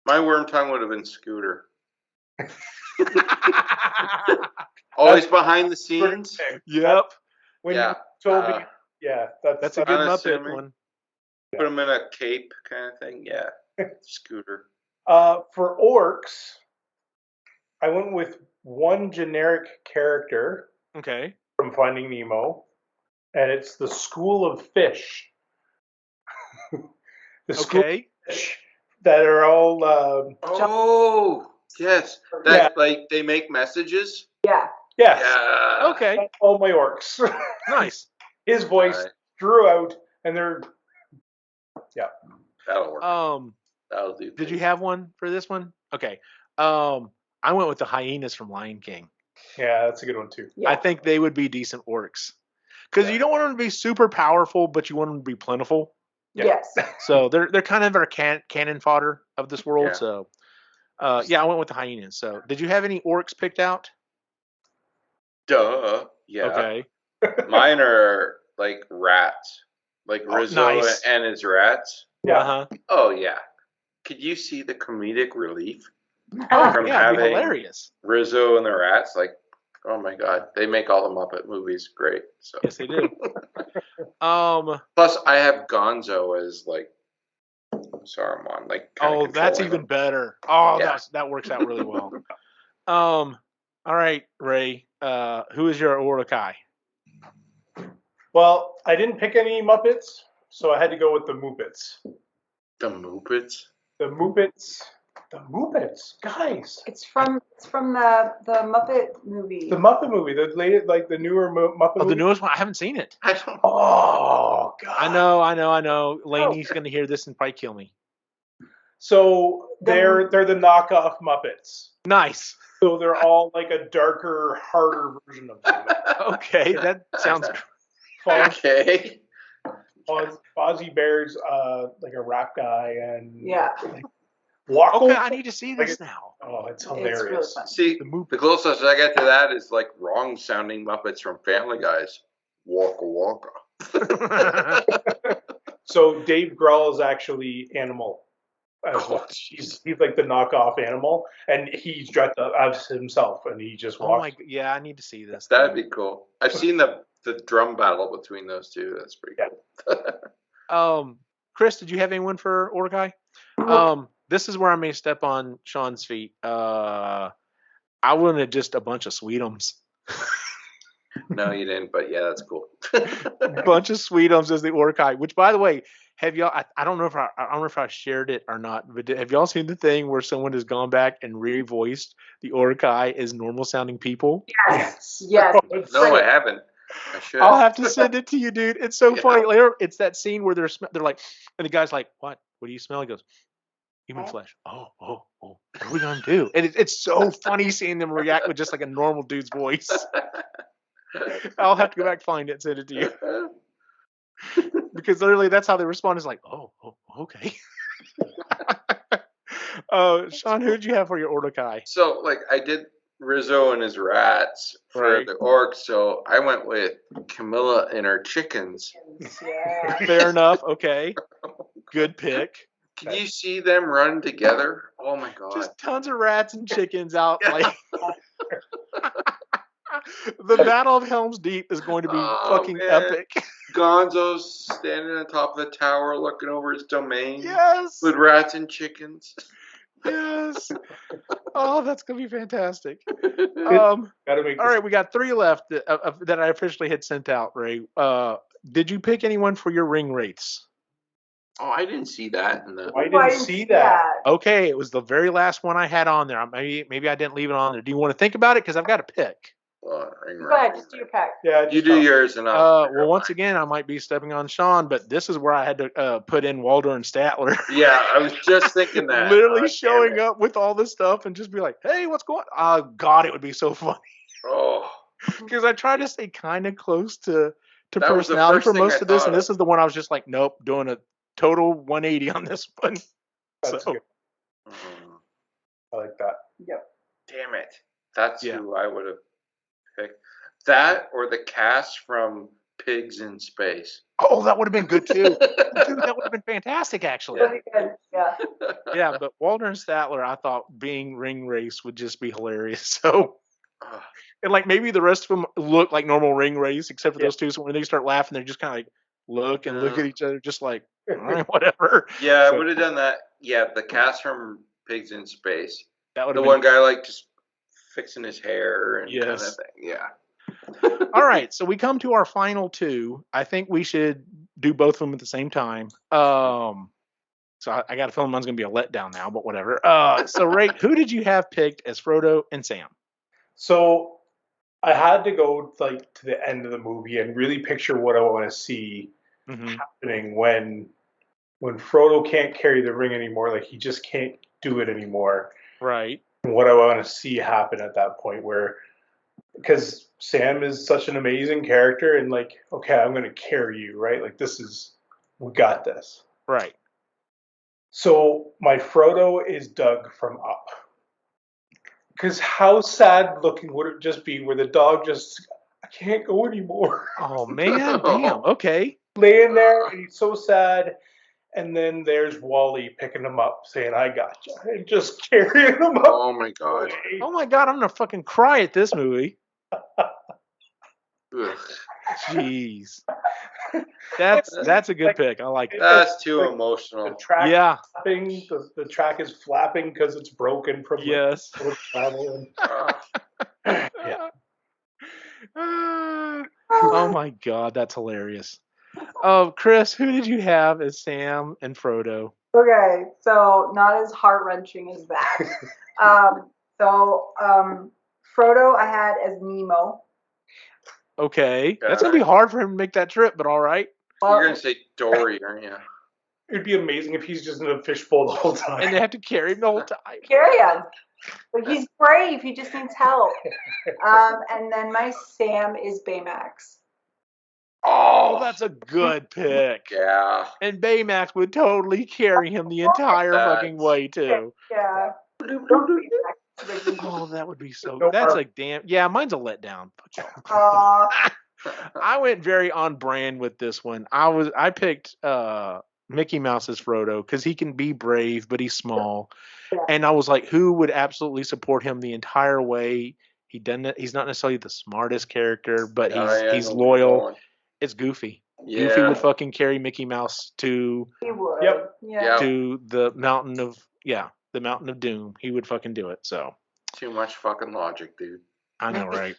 my Worm Tongue would have been Scooter. Always behind the scenes. Yep. When Yeah. you told me, yeah, That's a good Muppet unassuming. one. Put him in a cape kind of thing. Yeah. Scooter. For orcs, I went with one generic character Okay. from Finding Nemo, and it's the School of Fish. The School of Fish that are all. Oh, yes. That like they make messages. Yeah. Yes. Yeah. Okay. That's all my orcs. Nice. His voice drew out, and they're. Yeah. That'll work. That'll do. Did you have one for this one? Okay. I went with the hyenas from Lion King. Yeah, that's a good one too. Yeah. I think they would be decent orcs because you don't want them to be super powerful, but you want them to be plentiful. Yeah. Yes. So they're kind of our cannon fodder of this world. Yeah. So I went with the hyenas. So did you have any orcs picked out? Duh. Yeah. Okay. Mine are like rats, like Rizzo nice. and his rats. Yeah. Uh-huh. Oh yeah. Could you see the comedic relief Oh, from yeah, it'd be having hilarious. Rizzo and the rats? Like, oh my god, they make all the Muppet movies great. So Yes, they do. plus, I have Gonzo as like Saruman. Like, Oh, that's controlling even him. better. Oh, Yeah. that works out really well. All right, Ray. Who is your Urukai? Well, I didn't pick any Muppets, so I had to go with the Muppets. The Muppets. The Muppets. The Muppets, guys. It's from the Muppet movie. The Muppet movie, the latest, like the newer Muppet Oh, movie. the newest one. I haven't seen it. I don't. Oh God. I know. Laney's gonna hear this and probably kill me. So they're the knockoff Muppets. Nice. So they're all like a darker, harder version of them. Okay, that sounds. Okay. Fozzie Bear's like a rap guy, and Yeah. like, Wackle. Okay, I need to see this now. Oh, it's It's really hilarious. fun. See, the closest I get to that is like wrong sounding Muppets from Family Guys. Waka waka. So Dave Grohl is actually Animal. Oh, He's like the knockoff Animal, and he's dressed up as himself, and he just Oh walks. my, yeah, I need to see this. That'd be cool. I've seen the drum battle between those two. That's pretty cool. Chris, did you have anyone for Urukai? This is where I may step on Sean's feet. I wanted just a bunch of Sweetums. No, you didn't, but yeah, that's cool. A bunch of Sweetums as the Urukai. Which, by the way, have y'all? I don't know if I shared it or not, but have y'all seen the thing where someone has gone back and revoiced the Urukai as normal sounding people? Yes. Yes. No, I haven't. I should. I'll have to send it to you, dude. It's so funny. Later, it's that scene where they're like, and the guy's like, "What? What do you smell?" He goes, "Human flesh." Oh. What are we gonna do? And it's so funny seeing them react with just like a normal dude's voice. I'll have to go back, find it, and send it to you. Because literally, that's how they respond. Is like, "Oh, okay." Sean, who did you have for your Ordokai? So, like, I did Rizzo and his rats for Right. the orcs, so I went with Camilla and her chickens. Yeah. Fair enough. Okay. Good pick. Can you see them run together? Oh my god. Just tons of rats and chickens out. Yeah. Like the Battle of Helm's Deep is going to be fucking man. epic. Gonzo's standing on top of the tower looking over his domain Yes. with rats and chickens. Yes. Oh, that's gonna be fantastic. Gotta make All right, we got 3 left that I officially had sent out. Ray, did you pick anyone for your ring wraiths? Oh, I didn't see that in the. I didn't see that. Okay, it was the very last one I had on there. Maybe I didn't leave it on there. Do you want to think about it? Because I've got a pick. Go ahead, just do your pick. Yeah, You do yours and I'll. Well, once again, I might be stepping on Sean, but this is where I had to put in Waldo and Statler. Yeah, I was just thinking that. Literally showing up with all this stuff and just be like, "Hey, what's going on?" Oh God, it would be so funny. Oh. Because I try to stay kind of close to That was the personality first for thing most I of this, thought and of. this is the one I was just like, nope, doing a total 180 on this one. That's So, good. Mm. I like that. Yep. Damn it. That's Yeah. who I would have picked. That or the cast from Pigs in Space. oh, that would have been good too. Dude, that would have been fantastic, actually. Really good. Yeah. Yeah, but Walter and Statler, I thought being ring race would just be hilarious. So, Ugh. and like maybe the rest of them look like normal ring race, except for Yeah. those two. So when they start laughing, they're just kind of like look Yeah. at each other, just like, all right, whatever. Yeah, So I would have done that. Yeah, the cast from Pigs in Space. that would The have one been. guy like just fixing his hair and kind of Yes. thing. Yeah. All right, so we come to our final 2. I think we should do both of them at the same time. So I got a feeling mine's gonna be a letdown now, but whatever. So Ray, who did you have picked as Frodo and Sam? So I had to go like to the end of the movie and really picture what I want to see Mm-hmm. happening when Frodo can't carry the ring anymore. Like he just can't do it anymore. Right. And what I want to see happen at that point, where because Sam is such an amazing character, and like, okay, I'm gonna carry you, right? Like we got this. Right. So my Frodo is Doug from Up. Because how sad looking would it just be where the dog just, I can't go anymore. Oh man, damn. Okay. Laying there and he's so sad. And then there's Wally picking him up saying, I got you. And just carrying him up. Oh my god. Oh my god, I'm gonna fucking cry at this movie. Ugh. Jeez. That's a good pick. I like it. That's too The emotional. track Yeah. flapping, the track is flapping because it's broken from Yes. the travel. Yeah. Oh my god, that's hilarious. Chris, who did you have as Sam and Frodo? Okay, so not as heart wrenching as that. Frodo I had as Nemo. Okay. That's gonna be hard for him to make that trip, but all right. You're gonna say Dory, aren't you? It'd be amazing if he's just in a fishbowl the whole time. And they have to carry him the whole time. Carry him. But he's brave. He just needs help. And then my Sam is Baymax. Oh, that's a good pick. Yeah. And Baymax would totally carry him the entire fucking way too. Yeah. Oh, that would be so. No That's harm. like damn. Yeah, mine's a letdown. Fuck y'all. I went very on brand with this one. I picked Mickey Mouse as Frodo because he can be brave, but he's small. Yeah. And I was like, who would absolutely support him the entire way? He's not necessarily the smartest character, but he's loyal. It's Goofy. Yeah. Goofy would fucking carry Mickey Mouse to He would. Yep. Yeah. to the mountain of doom. He would fucking do it. So Too much fucking logic, dude. I know, right?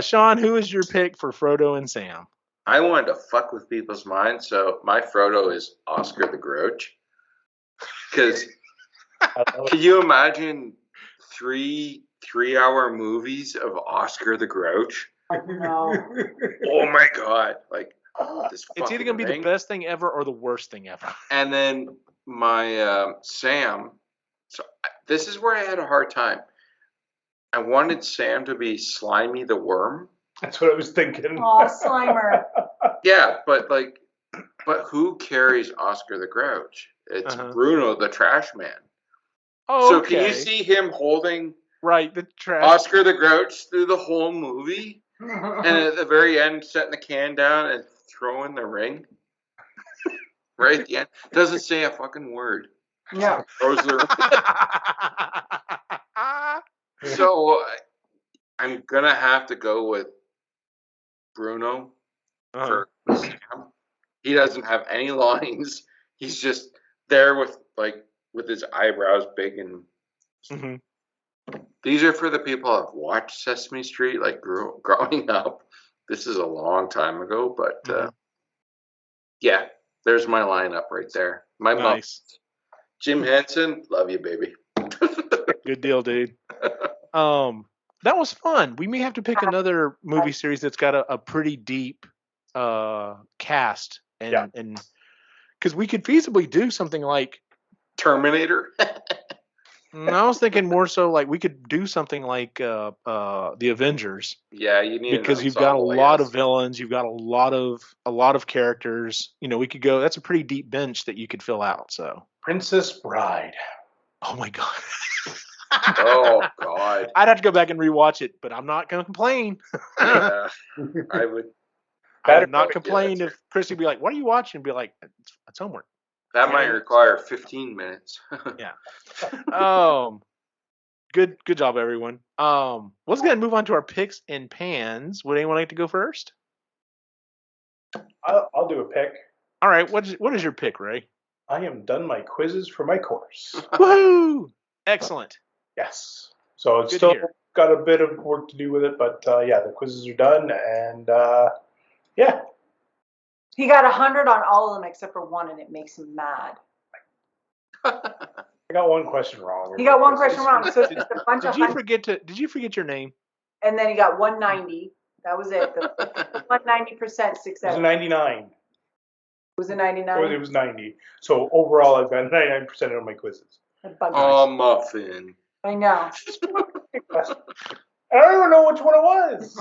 Sean, who is your pick for Frodo and Sam? I wanted to fuck with people's minds, so my Frodo is Oscar the Grouch. Because can you imagine three-hour movies of Oscar the Grouch? No. Oh my god! Like this. It's either gonna be the best thing ever or the worst thing ever. And then my Sam. So this is where I had a hard time. I wanted Sam to be Slimy the Worm. That's what I was thinking. Aw, Slimer. Yeah, but who carries Oscar the Grouch? It's Uh-huh. Bruno the Trash Man. Oh, So okay. can you see him holding Right, the trash. Oscar the Grouch through the whole movie? And at the very end, setting the can down and throwing the ring? Right at the end. Doesn't say a fucking word. No. Throws the ring. So I'm going to have to go with Bruno for Sam. He doesn't have any lines. He's just there with his eyebrows big and These are for the people who have watched Sesame Street growing up. This is a long time ago, but yeah, there's my lineup right there. My nice. Jim Henson, love you, baby. Good deal, dude. That was fun. We may have to pick another movie series that's got a pretty deep cast, and because we could feasibly do something like Terminator. I was thinking more so like we could do something like the Avengers. Yeah, you need because you've got a lot of villains, you've got a lot of characters. You know, we could go. That's a pretty deep bench that you could fill out. So Princess Bride. Oh my god. Oh god. I'd have to go back and rewatch it, but I'm not going to complain. Yeah, I would not complain if Christy would be like, "What are you watching?" And be like, "It's homework." That might require 15 minutes. Yeah. Good job, everyone. Let's go ahead and move on to our picks and pans. Would anyone like to go first? I'll do a pick. All right. What is your pick, Ray? I am done my quizzes for my course. Woohoo! Excellent. Yes. So it's Good still to hear. got a bit of work to do with it, but yeah, the quizzes are done, and yeah. He got 100 on all of them except for one, and it makes him mad. I got one question wrong. He got one question wrong, so it's just a bunch of. Did you forget your name? And then he got 190. That was it. 190% success. It was a 99. Was it 99? It was 90. So overall, I've got 99% of my quizzes. Oh, muffin. I know. I don't even know which one it was.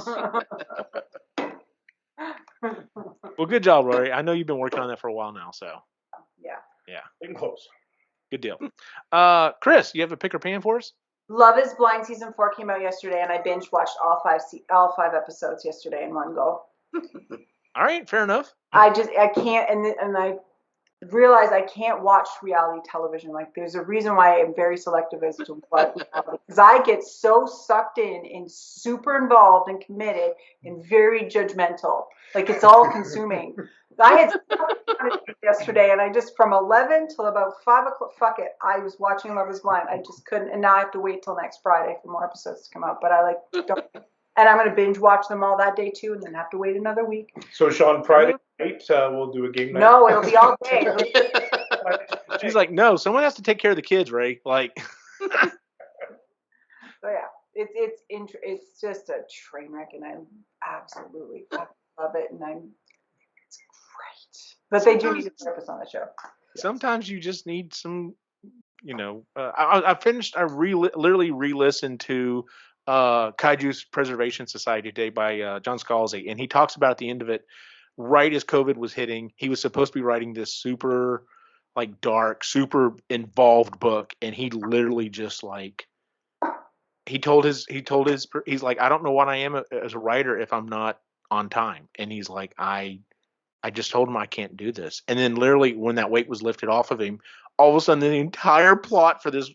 Well, good job, Rory. I know you've been working on that for a while now, so. Yeah. Getting close. Good deal. Chris, you have a pick or pan for us? Love is Blind season 4 came out yesterday, and I binge watched all five episodes yesterday in one go. All right, fair enough. I can't, and I realize I can't watch reality television. Like, there's a reason why I'm very selective as to what, because I get so sucked in and super involved and committed and very judgmental. Like, it's all consuming. I had yesterday, and I just, from 11 till about 5 o'clock, fuck it, I was watching Love is Blind. I just couldn't, and now I have to wait till next Friday for more episodes to come out. But I don't. And I'm going to binge watch them all that day too, and then have to wait another week. So, Sean, Friday night, we'll do a game night? No, it'll be all day. She's like, no, someone has to take care of the kids, Ray. Like. So yeah, it's just a train wreck, and I absolutely love it, and it's great. But they do need a therapist on the show. Sometimes you just need some, I literally re-listened to Kaiju's Preservation Society today by John Scalzi, and he talks about at the end of it, right as COVID was hitting, he was supposed to be writing this super dark, super involved book, and he literally just he's like, I don't know what I am as a writer if I'm not on time, and he's like, I just told him I can't do this, and then literally when that weight was lifted off of him, all of a sudden the entire plot for this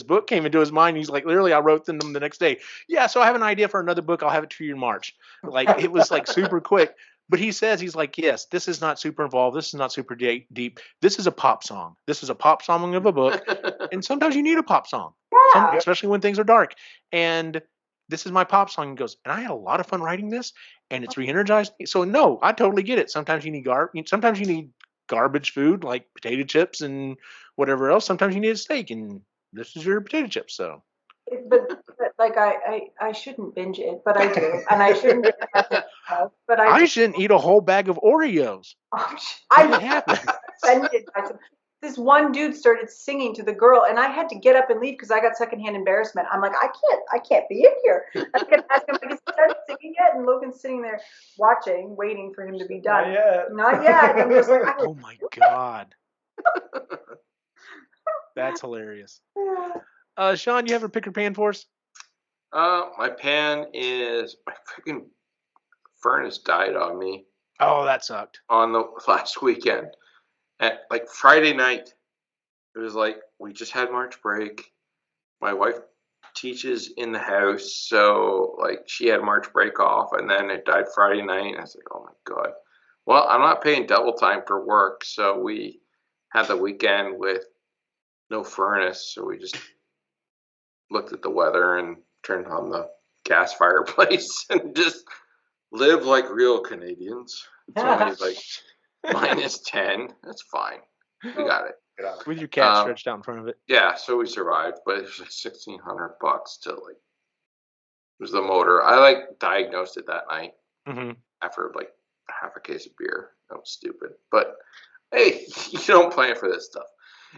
book came into his mind. He's like, literally, I wrote them the next day. Yeah, so I have an idea for another book. I'll have it to you in March. Like, it was super quick. But he's like, yes, this is not super involved. This is not super deep. This is a pop song. This is a pop song of a book. And sometimes you need a pop song, especially when things are dark. And this is my pop song. And goes, and I had a lot of fun writing this, and it's re-energized me. So no, I totally get it. Sometimes you need garbage food like potato chips and whatever else. Sometimes you need a steak, and this is your potato chips. So, but like I shouldn't binge it, but I do, and I shouldn't. But I shouldn't eat a whole bag of Oreos. I'm offended by some. This one dude started singing to the girl, and I had to get up and leave because I got secondhand embarrassment. I'm like, I can't be in here. I kept asking him, is he started singing yet? And Logan's sitting there watching, waiting for him to be done. Not yet. Not yet. I'm just like, oh my god. That's hilarious. Sean, you have a pick or pan for us? My pan is my freaking furnace died on me Oh, that sucked. on the last weekend. At like Friday night, it was like we just had March break. My wife teaches in the house, so like she had March break off, and then it died Friday night. And I was like, oh my god. Well, I'm not paying double time for work, so we had the weekend with no furnace, so we just looked at the weather and turned on the gas fireplace and just live like real Canadians. It's only like -10. That's fine. We got it. With your cat stretched out in front of it. Yeah, so we survived, but it was like $1,600 to like. It was the motor. I like diagnosed it that night after like half a case of beer. That was stupid, but hey, you don't plan for this stuff.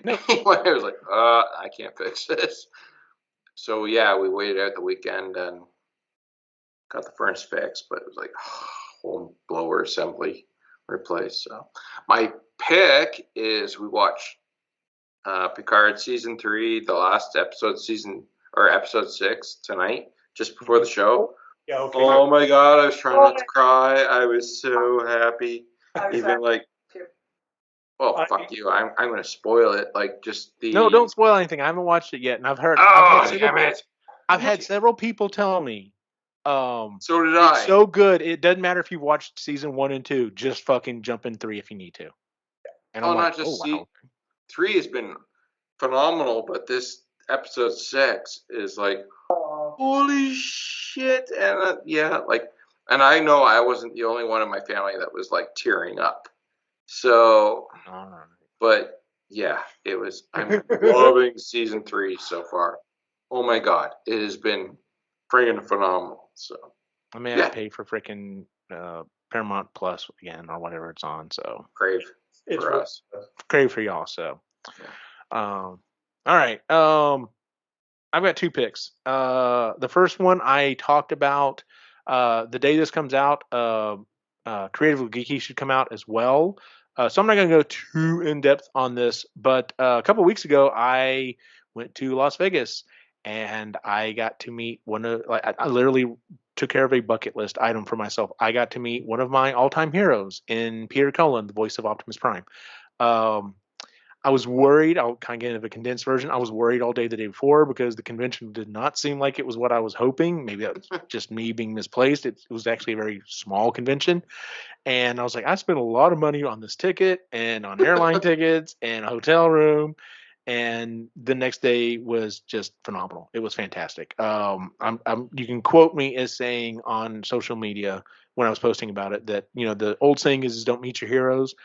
No. Anyway, I was like, I can't fix this. So yeah, we waited out the weekend and got the furnace fixed, but it was like whole blower assembly replaced. So my pick is we watched Picard season 3, the last episode, episode 6 tonight, just before the show. Yeah, okay. Oh my god, I was trying not to cry. I was so happy. Even like, well, fuck you. I'm gonna spoil it. Like just the. No, don't spoil anything. I haven't watched it yet, and I've heard. Oh, damn it! I've had several people tell me. So did I. It's so good. It doesn't matter if you've watched season 1 and 2. Just fucking jump in 3 if you need to. And I'm like, wow. 3 has been phenomenal, but this episode 6 is like, holy shit! And yeah, like, and I know I wasn't the only one in my family that was like tearing up. So, but yeah, it was. I'm loving season 3 so far. Oh my god, it has been friggin' phenomenal. So I may have to pay for freaking Paramount Plus again or whatever it's on. So Crave for us, Crave for y'all. So, all right. I've got 2 picks. The first one I talked about the day this comes out. Creatively Geeky should come out as well. So I'm not going to go too in depth on this, but a couple weeks ago I went to Las Vegas and I got to meet I literally took care of a bucket list item for myself. I got to meet one of my all-time heroes in Peter Cullen, the voice of Optimus Prime. I was worried. I'll kind of get into the condensed version. I was worried all day the day before because the convention did not seem like it was what I was hoping. Maybe that was just me being misplaced. It was actually a very small convention. And I was like, I spent a lot of money on this ticket and on airline tickets and a hotel room. And the next day was just phenomenal. It was fantastic. You can quote me as saying on social media when I was posting about it that, the old saying is don't meet your heroes.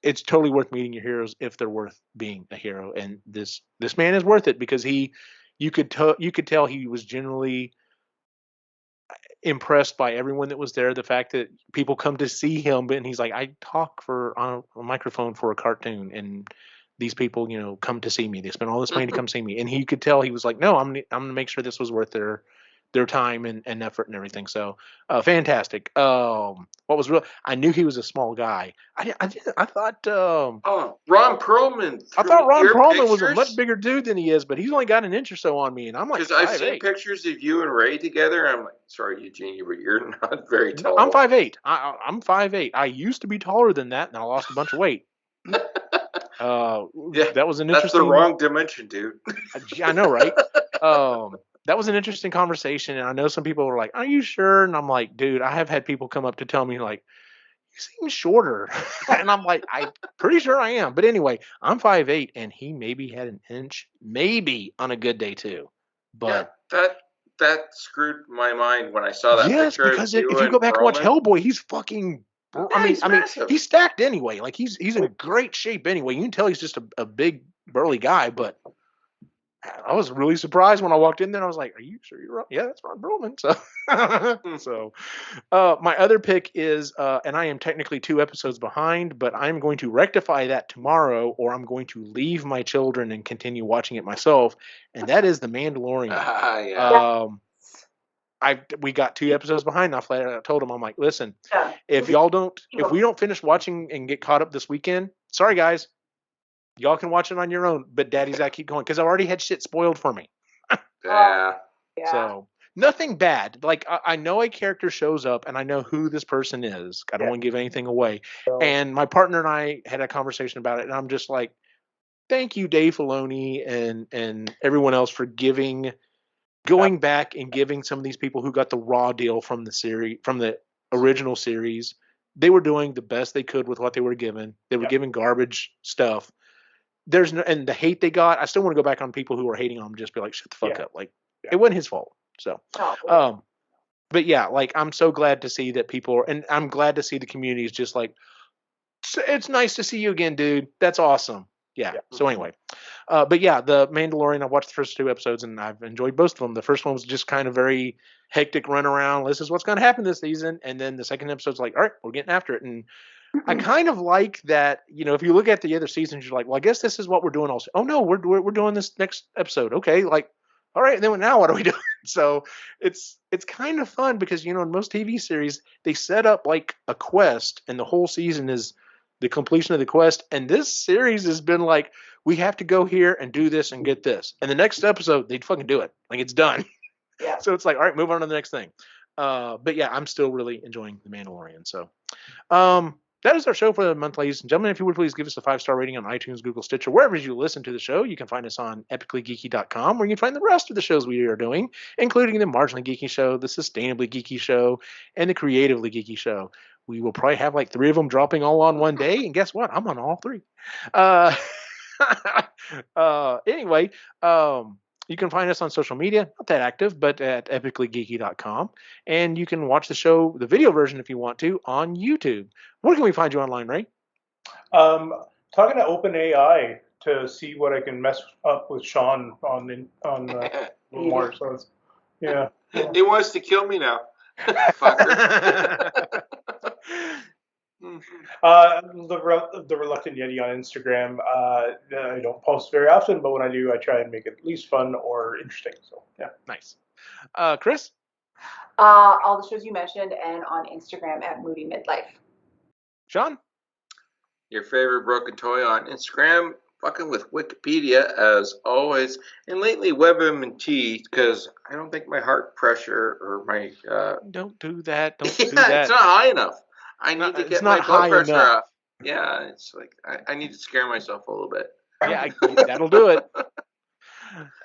It's totally worth meeting your heroes if they're worth being a hero. And this man is worth it because you could tell he was generally impressed by everyone that was there. The fact that people come to see him, and he's like, I talk on a microphone for a cartoon, and these people, come to see me. They spent all this money to come see me, and he could tell he was like, no, I'm gonna make sure this was worth their time and effort and everything. So fantastic. What was real? I knew he was a small guy. I thought. Ron Perlman. I thought Ron Perlman was a much bigger dude than he is, but he's only got an inch or so on me, and I'm like, because I've seen pictures of you and Ray together. I'm like, sorry, Eugene, but you're not very tall. I'm 5'8". I'm 5'8". I used to be taller than that, and I lost a bunch of weight. That was an interesting. That's the wrong dimension, dude. I know, right? That was an interesting conversation, and I know some people were like, "Are you sure?" And I'm like, "Dude, I have had people come up to tell me like, you seem shorter," and I'm like, "I'm pretty sure I am." But anyway, I'm 5'8", and he maybe had an inch, maybe on a good day too. But that screwed my mind when I saw that picture. Yes, because if you go back and watch Hellboy, he's fucking. I mean, he's stacked anyway. Like he's in great shape anyway. You can tell he's just a big burly guy, but. I was really surprised when I walked in there. I was like, "Are you sure you're right?" Yeah, that's Ron Perlman. So, my other pick is, and I am technically 2 episodes behind, but I'm going to rectify that tomorrow, or I'm going to leave my children and continue watching it myself. And that is The Mandalorian. We got 2 episodes behind. I told them, I'm like, listen, if we don't finish watching and get caught up this weekend, sorry guys, Y'all can watch it on your own, but Daddy's got to keep going because I've already had shit spoiled for me. Yeah. Yeah. So nothing bad. Like I know a character shows up and I know who this person is. I don't want to give anything away. And my partner and I had a conversation about it, and I'm just like, thank you, Dave Filoni and everyone else for going back and giving some of these people who got the raw deal from the original series. They were doing the best they could with what they were given. They were given garbage stuff. There's no, and the hate they got, I still want to go back on people who were hating on them, just be like, shut the fuck up. Like, it wasn't his fault. So, but yeah, like, I'm so glad to see that people and I'm glad to see the community is just like, it's nice to see you again, dude. That's awesome. Yeah. So anyway, but yeah, the Mandalorian, I watched the first 2 episodes and I've enjoyed both of them. The first one was just kind of very hectic run around. This is what's going to happen this season. And then the second episode's like, all right, we're getting after it. And I kind of like that, if you look at the other seasons, you're like, well, I guess this is what we're doing also. Oh no, we're doing this next episode. Okay. Like, all right. And then now what are we doing? So it's kind of fun because, in most TV series, they set up like a quest and the whole season is the completion of the quest. And this series has been like, we have to go here and do this and get this. And the next episode, they'd fucking do it. Like, it's done. Yeah. So it's like, all right, move on to the next thing. But yeah, I'm still really enjoying The Mandalorian. So that is our show for the month, ladies and gentlemen. If you would please give us a 5-star rating on iTunes, Google, Stitcher, wherever you listen to the show. You can find us on epicallygeeky.com, where you can find the rest of the shows we are doing, including the Marginally Geeky Show, the Sustainably Geeky Show, and the Creatively Geeky Show. We will probably have like 3 of them dropping all on one day, and guess what? I'm on all 3. Anyway, you can find us on social media, not that active, but at epicallygeeky.com. And you can watch the show, the video version, if you want to, on YouTube. Where can we find you online, Ray? Talking to OpenAI to see what I can mess up with Sean on more. So it's, yeah. He wants to kill me now. Fucker. The Reluctant Yeti on Instagram. I don't post very often, but when I do, I try and make it at least fun or interesting. So yeah, nice. Chris? All the shows you mentioned, and on Instagram at Moody Midlife. Sean? Your favorite broken toy on Instagram, fucking with Wikipedia as always, and lately WebMT because I don't think my heart pressure or my don't do that. Don't do that. It's not high enough. I need to get my blood pressure up. Yeah, it's like I need to scare myself a little bit. Yeah, that'll do it.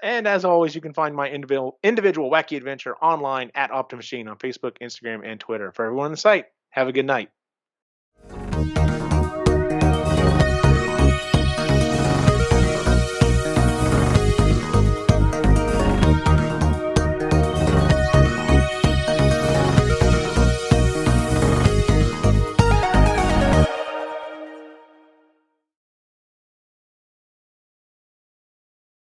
And as always, you can find my individual wacky adventure online at Optimachine on Facebook, Instagram, and Twitter. For everyone on the site, have a good night.